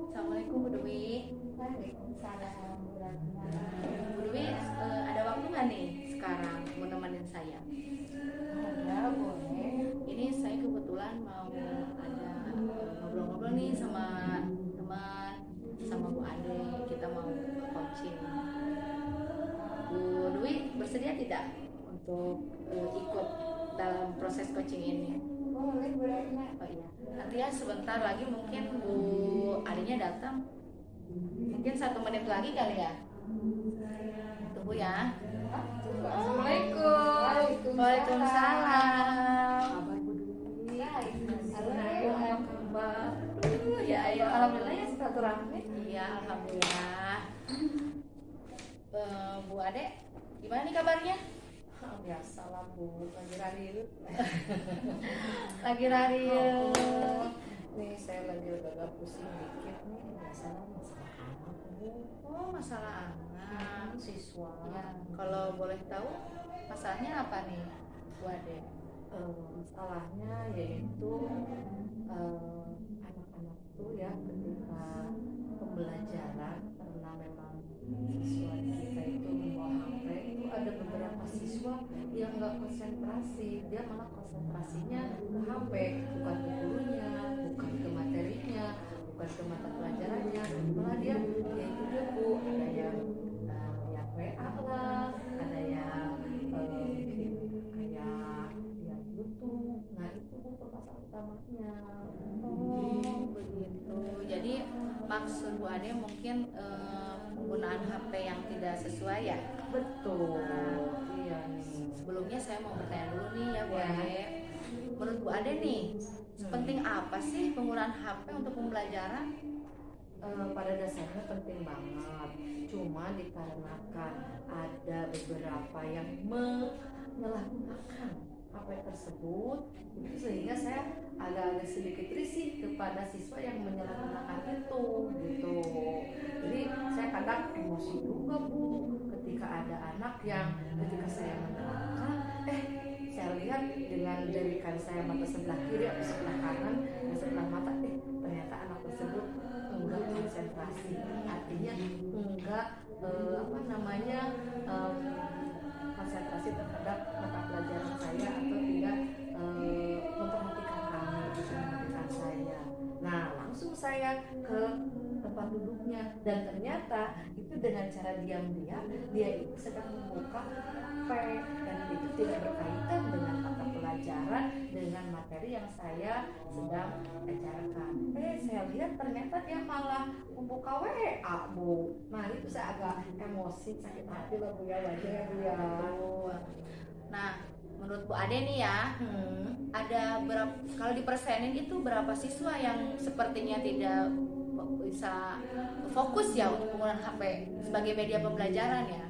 Assalamualaikum Bu Dwi. Waalaikumsalam Bu Ratna. Bu Dwi, ada waktu nggak nih sekarang mau nemenin saya? Ada, boleh. Ini saya kebetulan mau ada ngobrol-ngobrol nih sama teman, sama Bu Ade. Kita mau coaching. Bu Dwi bersedia tidak untuk ikut dalam proses coaching ini? Boleh Bu Ratna. Oh iya, nanti ya sebentar lagi mungkin Bu Adenya datang. Mungkin 1 menit lagi kali ya. Tunggu ya. Assalamualaikum. Waalaikumsalam. Kabar Bu Dwi? Alhamdulillah. Ya, ayo. Alhamdulillah ya silaturahmi. Iya, alhamdulillah. Bu Ade, gimana nih kabarnya? Biasalah Bu, lagi rariut. Lagi lari. Nih saya lagi agak pusing dikit nih. Biasalah masalah anak Bu. Oh, masalah anak. Siswa. Ya, kalau boleh tahu masalahnya apa nih, Bu Ade? Masalahnya yaitu anak-anak tuh ya ketika pembelajaran, karena memang siswa kita itu membawa HP, itu ada beberapa siswa yang nggak konsentrasi, dia malah konsentrasinya ke HP, bukan ke gurunya, bukan ke materinya, bukan ke mata pelajarannya, malah dia ya itu dia Bu, ada yang WA lah, ada yang kayak yang YouTube. Nah itu Bu permasalahan utamanya. Oh, begitu. Jadi maksud Bu Ade mungkin penggunaan HP yang tidak sesuai ya? Betul. Iya nih. Sebelumnya saya mau bertanya dulu nih ya Bu Ya. Ade. Menurut Bu Ade nih, sepenting apa sih penggunaan HP untuk pembelajaran? Pada dasarnya penting banget, cuma dikarenakan ada beberapa yang menyalahgunakan HP tersebut, itu sehingga saya agak-agak sedikit risih kepada siswa yang menyalahgunakan itu gitu. Jadi saya kadang emosi juga Bu ketika ada anak yang ketika saya menerangkan, saya lihat dengan jarikan saya mata sebelah kiri atau sebelah kanan dan sebelah mata, ternyata anak tersebut enggak konsentrasi, artinya enggak konsentrasi terhadap mata pelajaran saya atau tidak memperhatikan kami, memperhatikan saya. Nah langsung saya ke tempat duduknya dan ternyata itu dengan cara diam-diam dia itu sedang membuka HP dan itu tidak berkaitan dengan mata pelajaran, dengan materi yang saya sedang ajarkan. Saya lihat ternyata dia malah membuka WA Bu. Nah itu saya agak emosi, sakit hati lah Bu ya, wajar ya Bu ya. Nah, menurut Bu Ade nih ya, ada berapa, kalau dipersenin itu berapa siswa yang sepertinya tidak bisa fokus ya untuk penggunaan HP sebagai media pembelajaran ya?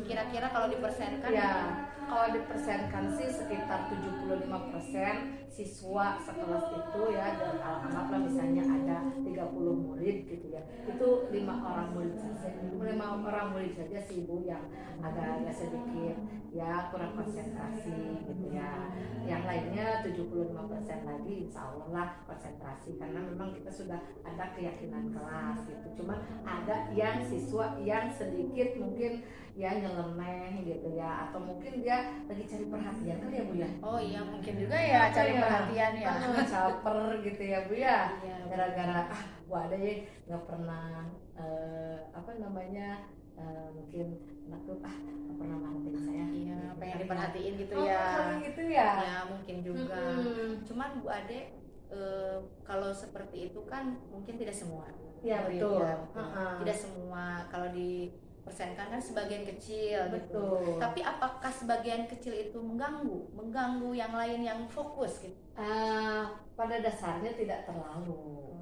Kira-kira kalau dipersenkan Ya, kalau dipersenkan sih sekitar 75% siswa sekelas itu ya, dan anggaplah misalnya ada 30 murid gitu ya, itu 5 orang murid saja sih Bu yang agak sedikit ya kurang konsentrasi gitu ya. Yang lainnya 75% lagi insya Allah lah konsentrasi, karena memang kita sudah ada keyakinan kelas gitu. Cuma ada yang siswa yang sedikit mungkin ya nyeleneh gitu ya, atau mungkin dia lagi cari perhatian kali ya Bu ya. Oh iya, mungkin juga ya cari perhatian ya. Caper gitu ya Bu ya. Iya. Gara-gara Bu Ade ya nggak pernah mungkin anak tuh nggak pernah merhatiin saya. Iya, pengen diperhatiin gitu Oh, ya. gitu ya. Ya mungkin juga. Cuman Bu Ade kalau seperti itu kan mungkin tidak semua. Iya murid betul. ya, betul. Tidak semua, kalau dipersenkan kan sebagian kecil gitu. Betul. Tapi apakah sebagian kecil itu mengganggu yang lain yang fokus gitu? Pada dasarnya tidak terlalu,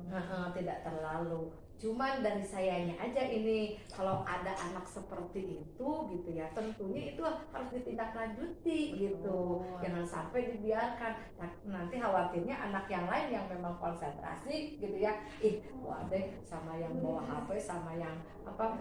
tidak terlalu. Cuman dari sayanya aja ini, kalau ada anak seperti itu gitu ya, tentunya itu harus ditindaklanjuti gitu. Jangan sampai dibiarkan. Nanti khawatirnya anak yang lain yang memang konsentrasi gitu ya, wah deh sama yang bawa HP, sama yang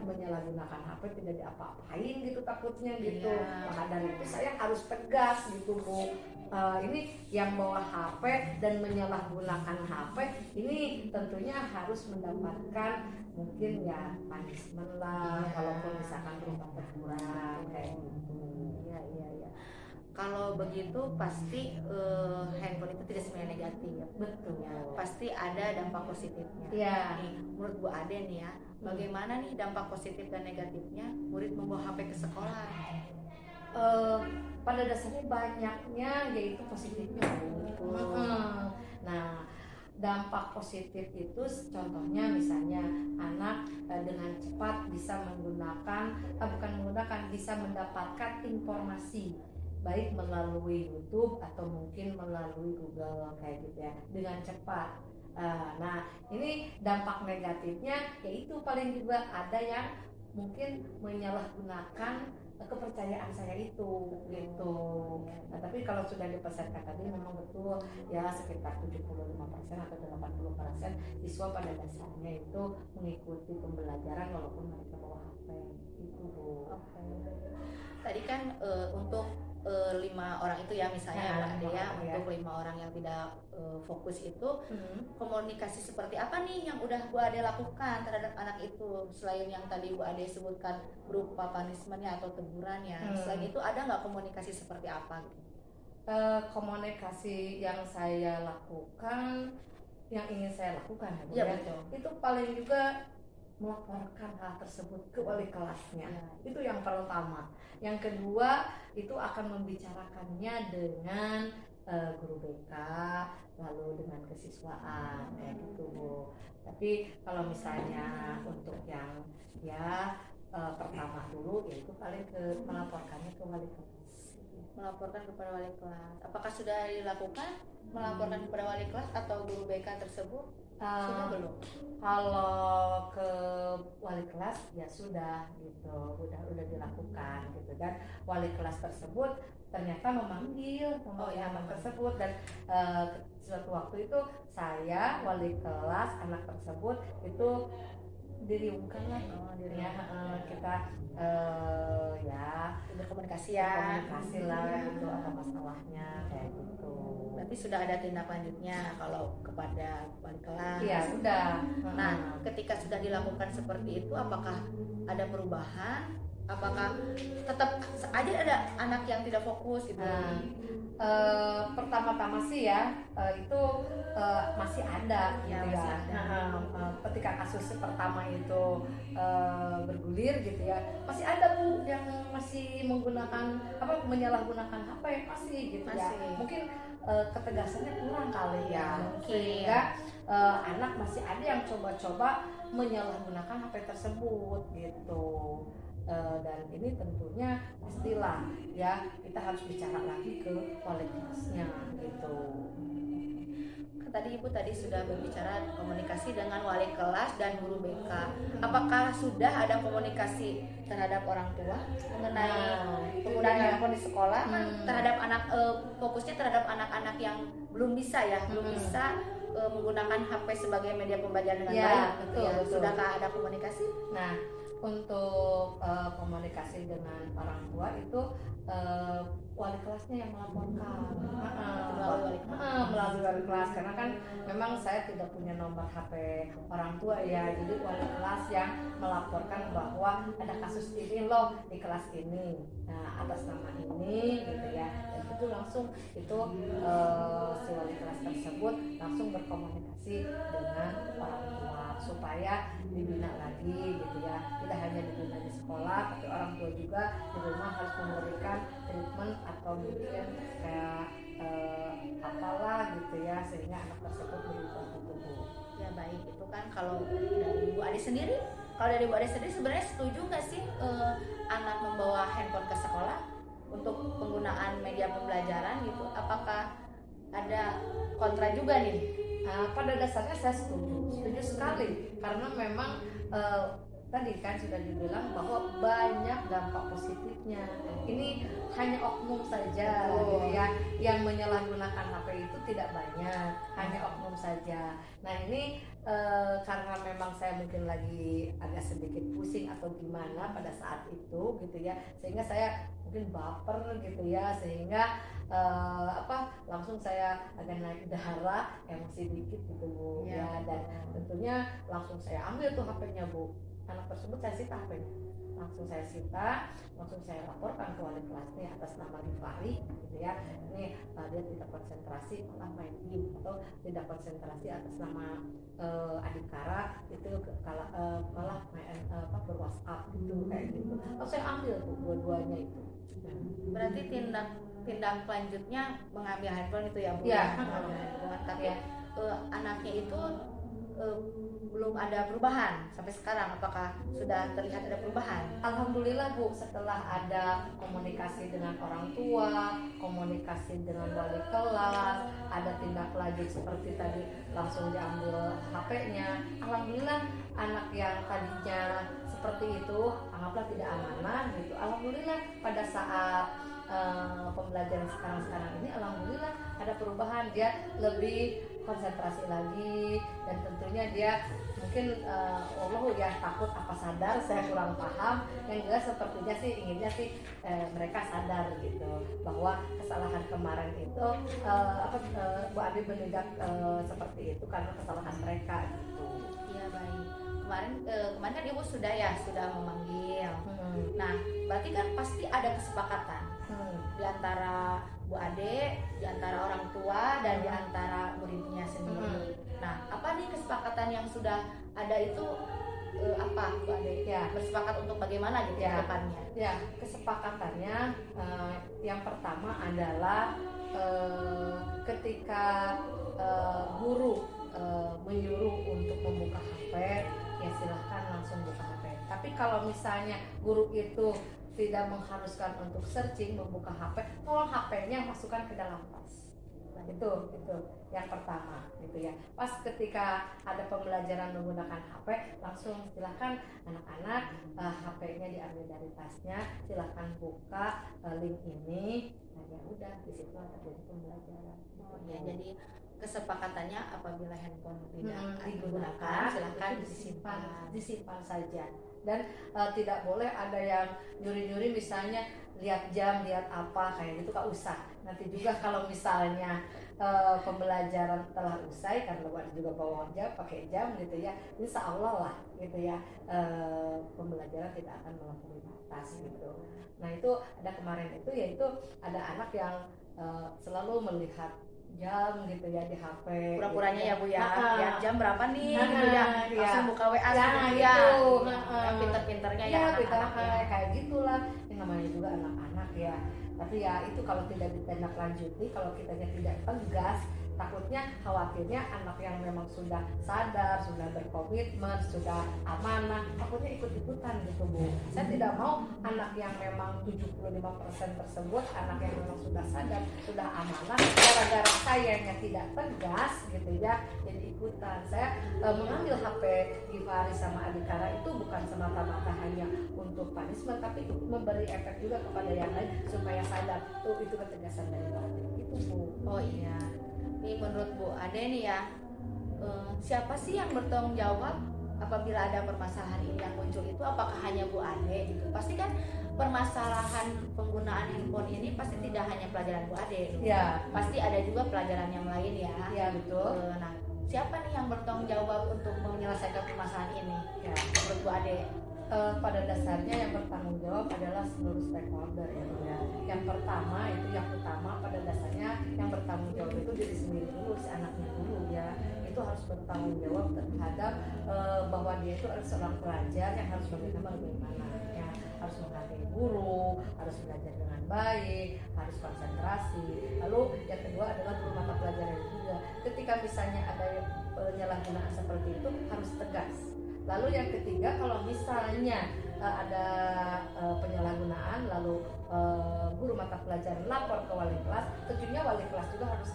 menyalahgunakan HP tidak diapa-apain gitu takutnya gitu. Iya. Maka dari itu saya harus tegas gitu Bu. Ini yang bawa HP dan menyalahgunakan HP ini tentunya harus mendapatkan mungkin ya punishment lah, Iya. kalaupun misalkan berupa teguran kayak gitu. Iya, iya, iya. Kalau begitu pasti handphone itu tidak semuanya negatif. Betul. Ya, pasti ada dampak positifnya. Iya. Nih, menurut Bu Ade nih ya, bagaimana nih dampak positif dan negatifnya murid membawa HP ke sekolah? Pada dasarnya banyaknya yaitu positifnya Bu. Nah, dampak positif itu contohnya misalnya anak dengan cepat bisa bisa mendapatkan informasi baik melalui YouTube atau mungkin melalui Google kayak gitu ya dengan cepat. Nah, ini dampak negatifnya yaitu paling juga ada yang mungkin menyalahgunakan kepercayaan saya itu gitu. Nah, tapi kalau sudah dipesankan tadi memang betul ya sekitar 75% atau 80% siswa pada dasarnya itu mengikuti pembelajaran walaupun mereka bawa HP itu Bu. Oke. Tadi kan untuk 5 orang itu ya misalnya Bu Ade ya, untuk 5 orang yang tidak fokus itu komunikasi seperti apa nih yang udah Bu Ade lakukan terhadap anak itu selain yang tadi Bu Ade sebutkan berupa punishmentnya atau tegurannya, selain itu ada nggak komunikasi seperti apa gitu? Komunikasi yang saya lakukan, yang ingin saya lakukan Ya, ya, betul. itu paling juga melaporkan hal tersebut ke wali kelasnya. Itu yang pertama. Yang kedua itu akan membicarakannya dengan guru BK, lalu dengan kesiswaan kayak gitu Bu. Tapi kalau misalnya untuk yang pertama dulu yaitu paling melaporkannya ke wali kelas. Melaporkan kepada wali kelas. Apakah sudah dilakukan melaporkan kepada wali kelas atau guru BK tersebut? Sudah belum? Kalau ke wali kelas ya sudah gitu, udah dilakukan gitu kan. Wali kelas tersebut ternyata memanggil anak tersebut dan suatu waktu itu saya wali kelas anak tersebut itu diriungkan lah kita berkomunikasi komunikasi lah gitu apa masalahnya kayak gitu. Berarti sudah ada tindak lanjutnya kalau kepada wali kelas. Iya sudah. Nah, ketika sudah dilakukan seperti itu, apakah ada perubahan? Apakah tetap aja ada anak yang tidak fokus gitu? Pertama-tama sih ya itu masih ada gitu ya. Masih ada. Ketika kasus pertama itu bergulir gitu ya, masih ada Bu yang masih menggunakan menyalahgunakan HP masih gitu ya. Mungkin ketegasannya kurang kali ya. Sehingga anak masih ada yang coba-coba menyalahgunakan HP tersebut gitu. Dan ini tentunya pastilah ya kita harus bicara lagi ke wali kelasnya gitu. Tadi Ibu sudah berbicara komunikasi dengan wali kelas dan guru BK. Apakah sudah ada komunikasi terhadap orang tua mengenai penggunaan handphone di sekolah terhadap anak fokusnya terhadap anak-anak yang belum bisa menggunakan HP sebagai media pembelajaran dengan baik gitu ya. Sudahkah ada komunikasi? Nah, untuk komunikasi dengan orang tua itu wali kelasnya yang melaporkan melalui wali kelas karena kan memang saya tidak punya nomor HP orang tua ya, jadi wali kelas yang melaporkan bahwa ada kasus ini loh di kelas ini, nah atas nama ini gitu ya, dan itu langsung itu si wali kelas tersebut langsung berkomunikasi dengan orang tua supaya dibina lagi gitu ya, tidak hanya dibina di sekolah tapi orang tua juga di rumah harus memberikan treatment atau mungkin kayak apalah gitu ya sehingga anak tersebut berubah gitu Bu. Ya baik, itu kan kalau dari Bu Ade sendiri, sebenarnya setuju nggak sih anak membawa handphone ke sekolah untuk penggunaan media pembelajaran gitu? Apakah ada kontra juga nih. Pada dasarnya saya setuju sekali karena memang tadi kan sudah dibilang bahwa banyak dampak positifnya. Ini hanya oknum saja gitu ya yang menyalahgunakan HP itu tidak banyak, hanya oknum saja. Nah ini karena memang saya mungkin lagi agak sedikit pusing atau gimana pada saat itu gitu ya, sehingga saya mungkin baper gitu ya, sehingga langsung saya agak naik darah, emosi dikit gitu Bu ya, dan tentunya langsung saya ambil tuh HP-nya Bu. Anak tersebut saya sita HP-nya, langsung saya sita, langsung saya laporkan ke wali kelasnya atas nama Rifari gitu ya. Ini dia tidak konsentrasi malah main game atau tidak konsentrasi atas nama Adikara itu malah main ber-WhatsApp gitu kayak gitu. Lalu saya ambil tuh dua-duanya itu. Berarti tindak lanjutnya mengambil handphone itu ya Bu? Iya. Mengambil handphone, tapi anaknya itu belum ada perubahan sampai sekarang. Apakah sudah terlihat ada perubahan? Alhamdulillah Bu, setelah ada komunikasi dengan orang tua, komunikasi dengan wali kelas, ada tindak lanjut seperti tadi langsung diambil HP-nya. Alhamdulillah anak yang tadinya seperti itu anggaplah tidak amanah gitu. Alhamdulillah pada saat pembelajaran sekarang ini alhamdulillah ada perubahan, dia lebih konsentrasi lagi dan tentunya dia mungkin Allah ya takut apa sadar, saya kurang paham, yang jelas sepertinya sih inginnya sih mereka sadar gitu bahwa kesalahan kemarin itu Bu Adi menindak seperti itu karena kesalahan mereka gitu. Iya baik. Kemarin kan Ibu sudah memanggil. Nah berarti kan pasti ada kesepakatan di antara Bu Ade, di antara orang tua dan di antara muridnya sendiri. Nah, apa nih kesepakatan yang sudah ada itu apa Bu Ade? Ya, bersepakat untuk bagaimana gitu ya, ke depannya? Ya, kesepakatannya yang pertama adalah ketika guru menyuruh untuk membuka HP, ya silahkan langsung buka HP. Tapi kalau misalnya guru itu tidak mengharuskan untuk searching, membuka HP, tolong HP-nya masukkan ke dalam tas. Nah, itu yang pertama gitu ya. Pas ketika ada pembelajaran menggunakan HP, langsung silakan anak-anak HP-nya diambil dari tasnya, silakan buka link ini. Nah, ya udah di situ akan jadi pembelajaran. Ya, jadi kesepakatannya apabila handphone tidak digunakan, silakan disimpan saja. Dan tidak boleh ada yang nyuri-nyuri misalnya lihat jam, lihat apa kayak gitu, gak usah. Nanti juga kalau misalnya pembelajaran telah usai, karena ada juga bawa jam, pakai jam gitu ya, insya Allah lah gitu ya, pembelajaran tidak akan melampaui batas gitu. Nah itu ada kemarin itu, yaitu ada anak yang selalu melihat jam gitu ya di HP. Pura-puranya gitu. Ya Bu ya, lihat jam berapa nih gitu ya, langsung buka WA gitu. Yang pinter-pinternya ya anak-anak kayak gitulah. Ini namanya juga anak-anak ya. Tapi ya itu kalau tidak ditindaklanjuti, kalau kitanya tidak tegas, takutnya khawatirnya anak yang memang sudah sadar, sudah berkomitmen, sudah amanah, takutnya ikut-ikutan gitu Bu. Saya tidak mau anak yang memang 75% tersebut, anak yang memang sudah sadar, sudah amanah, gara-gara sayanya tidak tegas gitu ya, jadi ikutan. Saya mengambil HP Gifari sama Adikara itu bukan semata-mata hanya untuk punishment, tapi memberi efek juga kepada yang lain supaya sadar. Tuh itu ketegasan dari Ade itu Bu. Oh iya. Nih menurut Bu Ade nih ya, siapa sih yang bertanggung jawab apabila ada permasalahan ini yang muncul itu? Apakah hanya Bu Ade gitu? Pasti kan permasalahan penggunaan handphone ini pasti tidak hanya pelajaran Bu Ade. Ya. Pasti ada juga pelajaran yang lain ya. Iya betul. Nah, siapa nih yang bertanggung jawab untuk menyelesaikan permasalahan ini? Ya, menurut Bu Ade. Pada dasarnya yang bertanggung jawab adalah seluruh stakeholder ya Bu ya. Yang pertama itu yang utama pada dasarnya yang bertanggung jawab itu diri sendiri dulu, si anaknya dulu ya. Itu harus bertanggung jawab terhadap bahwa dia itu adalah seorang pelajar yang harus bagaimana ya, harus menghargai guru, harus belajar dengan baik, harus konsentrasi. Lalu yang kedua adalah guru mata pelajaran juga. Ketika misalnya ada penyalahgunaan seperti itu harus tegas. Lalu yang ketiga, kalau misalnya ada penyalahgunaan, lalu guru mata pelajaran lapor ke wali kelas, tentunya wali kelas juga harus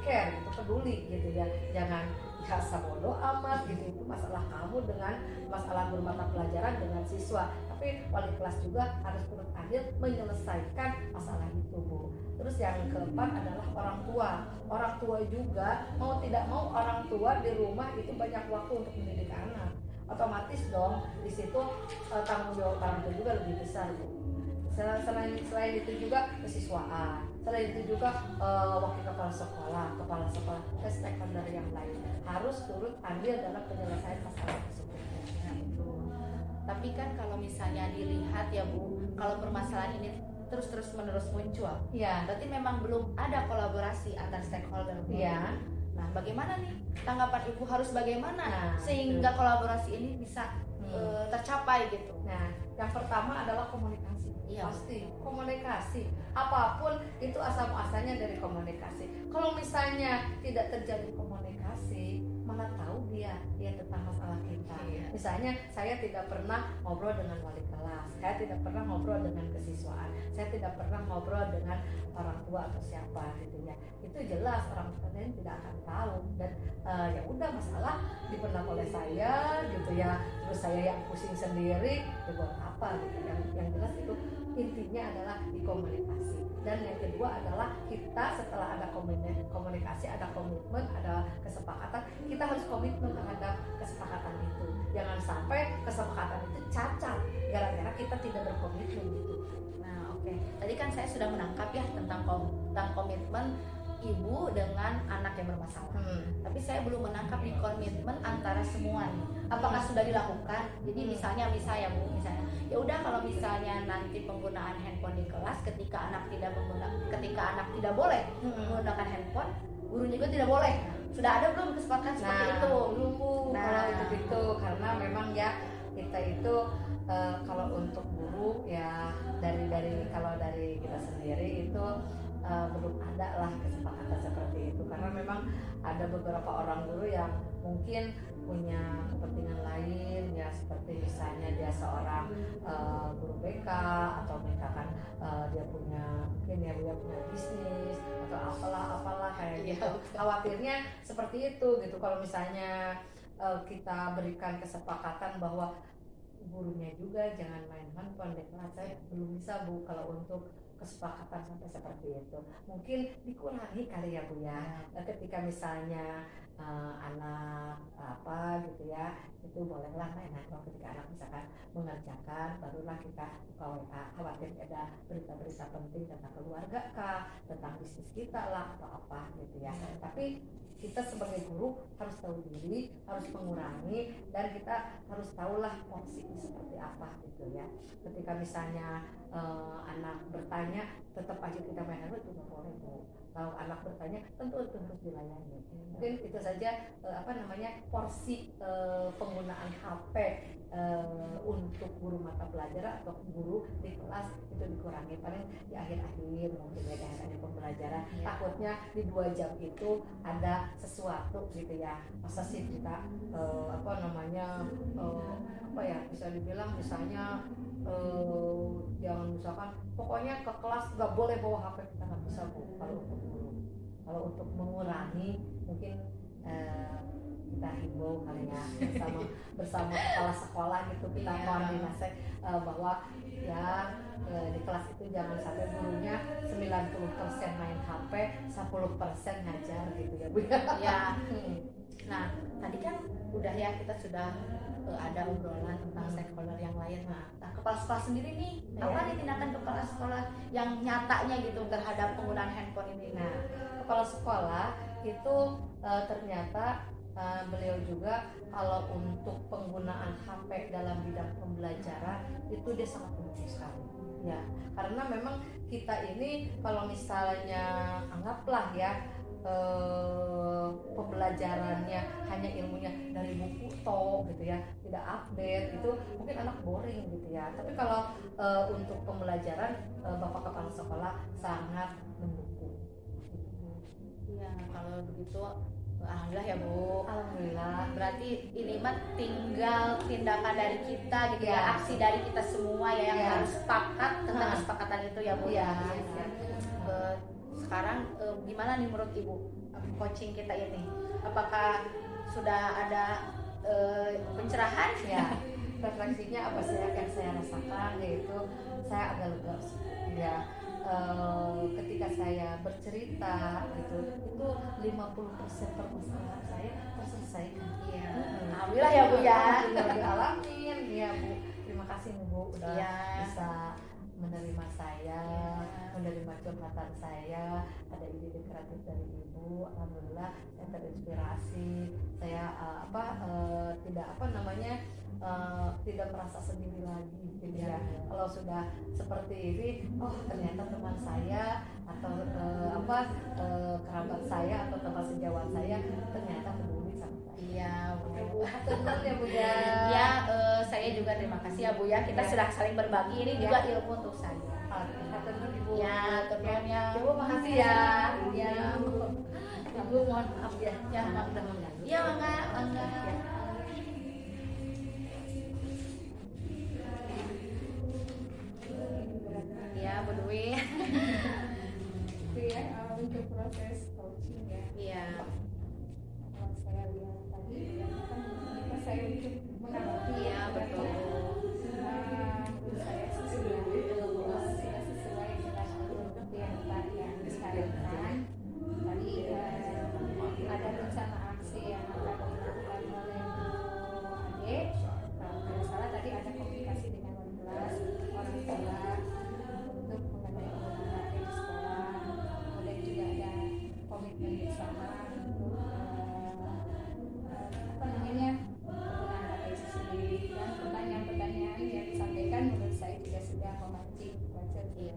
care gitu, peduli gitu ya. Jangan biasa bodoh amat gitu, itu masalah kamu dengan masalah guru mata pelajaran dengan siswa. Tapi wali kelas juga harus turut andil menyelesaikan masalah itu, Bu. Terus yang keempat adalah orang tua. Orang tua juga mau tidak mau, orang tua di rumah itu banyak waktu untuk mendidik anak. Otomatis dong di situ tanggung jawab orang tua juga lebih besar, Bu. Selain itu juga kesiswaan, selain itu juga wakil kepala sekolah, stakeholder yang lain harus turut andil dalam penyelesaian masalah tersebut. Nah, itu. Tapi kan kalau misalnya dilihat ya Bu, kalau permasalahan ini terus menerus muncul, Iya. berarti memang belum ada kolaborasi antar stakeholder, Bu. Iya. Nah, bagaimana nih tanggapan Ibu, harus bagaimana Nah, sehingga kolaborasi ini bisa tercapai gitu? Nah, yang pertama adalah komunikasi. Iya. Pasti komunikasi. Apapun itu asal muasalnya dari komunikasi. Kalau misalnya tidak terjadi komunikasi, mana tahu dia tentang masalah kita. Iya. Misalnya saya tidak pernah ngobrol dengan wali kelas, saya tidak pernah ngobrol dengan kesiswaan, saya tidak pernah ngobrol dengan orang tua atau siapa gitu ya. Itu jelas orang lain tidak akan tahu, dan ya udah, masalah dipenak oleh saya gitu ya. Terus saya yang pusing sendiri, ya buat apa gitu. Yang jelas itu intinya adalah di komunikasi. Dan yang kedua adalah kita setelah ada komunikasi, ada komitmen, ada kesepakatan, kita harus komitmen terhadap kesepakatan itu. Jangan sampai kesepakatan itu cacat gara-gara kita tidak berkomitmen gitu. Nah, oke. Tadi kan saya sudah menangkap ya tentang komitmen ibu dengan anak yang bermasalah. Tapi saya belum menangkap di komitmen antara semua nih. Apakah sudah dilakukan? Jadi misalnya Bu, ya udah, kalau misalnya nanti penggunaan handphone di kelas ketika anak tidak boleh menggunakan handphone, gurunya juga tidak boleh. Sudah ada belum kesepakatan seperti itu? Belum, Bu. Nah. Kalau itu gitu, karena memang ya kita itu kalau untuk guru ya kalau dari kita sendiri itu belum ada lah kesepakatan seperti itu, karena memang ada beberapa orang guru yang mungkin punya kepentingan lain ya, seperti misalnya dia seorang guru BK, atau misalkan dia punya bisnis atau apalah kayak gitu. Khawatirnya seperti itu gitu. Kalau misalnya kita berikan kesepakatan bahwa gurunya juga jangan main handphone di kelas, saya belum bisa, Bu, kalau untuk kesepakatan sampai seperti itu. Mungkin dikurangi kali ya, Bu ya. Ketika misalnya anak apa gitu ya, itu bolehlah main handphone ketika anak misalkan mengerjakan, barulah kita buka WA. Khawatir ada berita-berita penting tentang keluarga kah, tentang bisnis kita lah, atau apa gitu ya. Tapi kita sebagai guru harus tahu diri, harus mengurangi, dan kita harus tahulah porsinya seperti apa gitu ya. Ketika misalnya anak bertanya, tetap aja kita main handphone, itu nggak boleh, Bu. Kalau anak bertanya, tentu itu harus dilayani. Mungkin itu saja porsi penggunaan HP untuk guru mata pelajaran atau guru di kelas itu dikurangi, paling di akhir-akhir mungkin ya, di akhir pembelajaran. Takutnya di 2 jam itu ada sesuatu gitu ya. Masa sih kita bisa dibilang misalnya jangan, misalkan pokoknya ke kelas nggak boleh bawa HP, kita nggak bisa, Bu, kalau untuk guru. Kalau untuk mengurangi mungkin kita himbau kali ya bersama kepala sekolah gitu, kita koordinasi bahwa ya di kelas itu jangan sampai gurunya 90% main HP, 10% ngajar gitu ya, Bu ya. Nah, tadi kan udah ya, kita sudah ada obrolan tentang stakeholder yang lain. Nah, kepala sekolah sendiri nih, apa nih tindakan kepala sekolah yang nyatanya gitu terhadap penggunaan handphone ini? Nah, kepala sekolah itu ternyata beliau juga kalau untuk penggunaan HP dalam bidang pembelajaran itu dia sangat penting sekali ya, karena memang kita ini kalau misalnya anggaplah ya pembelajarannya hanya ilmunya dari buku gitu ya, tidak update, itu mungkin anak boring gitu ya. Tapi kalau untuk pembelajaran Bapak Kepala Sekolah sangat mendukung. Iya, kalau begitu Alhamdulillah ya Bu. Alhamdulillah. Berarti ini mah tinggal tindakan dari kita gitu ya, Ya. aksi dari kita semua ya yang Ya. harus sepakat tentang Nah. kesepakatan itu ya Bu Iya. ya. Sekarang gimana nih menurut Ibu coaching kita ini? Apakah sudah ada pencerahan? Ya, refleksinya apa sih yang saya rasakan, yaitu saya agak lega ya. Ketika saya bercerita gitu, itu 50% permasalahan saya terselesaikan. Iya. Mm-mm. Alhamdulillah ya Bu ya. Alhamdulillah alamin ya Bu. Terima kasih nih Bu udah Iya. bisa menerima saya, Iya. menerima curhatan saya, ada ide kreatif dari Ibu. Alhamdulillah saya terinspirasi. Saya tidak merasa sendiri lagi gitu ya. Kalau sudah seperti ini, oh ternyata teman saya atau kerabat saya atau teman sejawat saya ternyata peduli sama saya. Iya Bu. Betul ya Bu ya. Ya, saya juga terima kasih ya Bu ya. Kita Ya. sudah saling berbagi ini Ya. juga ilmu untuk saya. Hatur nuhun Ibu. Ya, teman ya. Ibu makasih ya. Ya. Ibu mohon maaf ya. Ya, maaf. Udah mengganggu. Ya, mangga. Ya. Ya, Bu Dwi. Itu ya untuk proses coaching ya. Iya. Kalau saya lihat tadi kan kita saya untuk menanggapi Iya, betul. menurut saya sih sudah sesuai dengan alur yang tadi yang disarankan. Tadi ada rencana aksi yang akan dilakukan oleh Bu Ade. Kalau tidak salah tadi ada komunikasi dengan wali kelas, orang tua untuk mengenai penggunaan HP di sekolah. Kemudian juga ada komitmen bersama untuk penggunaan HP itu sendiri. Dan pertanyaan-pertanyaan yang disampaikan menurut saya juga sudah memancing pelajar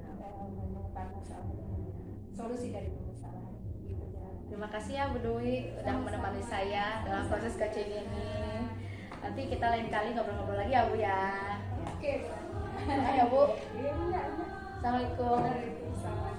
menemukan masalah solusi dari permasalahan gitu ya. Terima kasih ya Bu Dwi sudah menemani saya dalam proses coaching ini. Nanti kita lain kali ngobrol-ngobrol lagi ya Bu ya. Oke. Ya Bu. Iya, iya. Assalamualaikum. Waalaikumsalam.